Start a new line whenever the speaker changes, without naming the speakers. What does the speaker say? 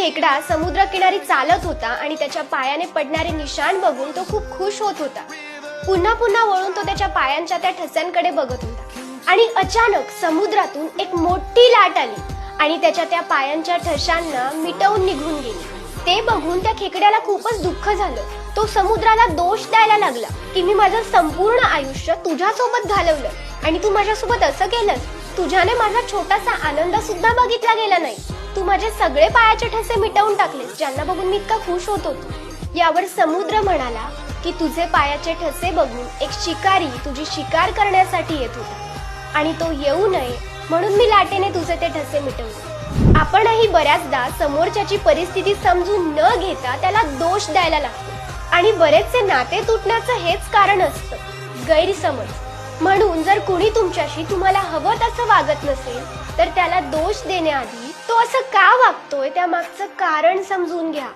खेकडा समुद्रकिनारी चालत होता आणि त्याच्या पायाने पडणारे निशाण बघून तो खूप खुश होत होता. पुन्हा पुन्हा वळून तो त्याच्या पायांच्या त्या ठस्यांकडे बघत होता आणि अचानक समुद्रातून एक मोठी लाट आली आणि त्याच्या त्या पायांच्या ठशांना मिटवून निघून गेली. ते बघून त्या खेकड्याला खूपच दुःख झालं. तो समुद्राला दोष द्यायला लागला की मी माझं संपूर्ण आयुष्य तुझ्यासोबत घालवलं आणि तू माझ्यासोबत असं केलंस. तुझ्याने माझा छोटासा आनंद सुद्धा बघितला गेला नाही. तू माझे सगळे पायाचे ठसे मिटवून टाकलेस ज्यांना बघून मी इतका खुश होत होतो. यावर समुद्र म्हणाला की तुझे पायाचे ठसे बघून एक शिकारी तुझी शिकार करण्यासाठी येत होता आणि तो येऊ नये म्हणून मी लाटेने तुझे ते ठसे मिटवले. आपणही बऱ्याचदा समोरच्याची परिस्थिती समजून न घेता त्याला दोष द्यायला लागतो आणि बरेचसे नाते तुटण्याचं हेच कारण असतं, गैरसमज. म्हणून जर कुणी तुमच्याशी तुम्हाला हवं तसं वागत नसेल तर त्याला दोष देण्याआधी तो असं का वागतोय त्या मागचं कारण समजून घ्या.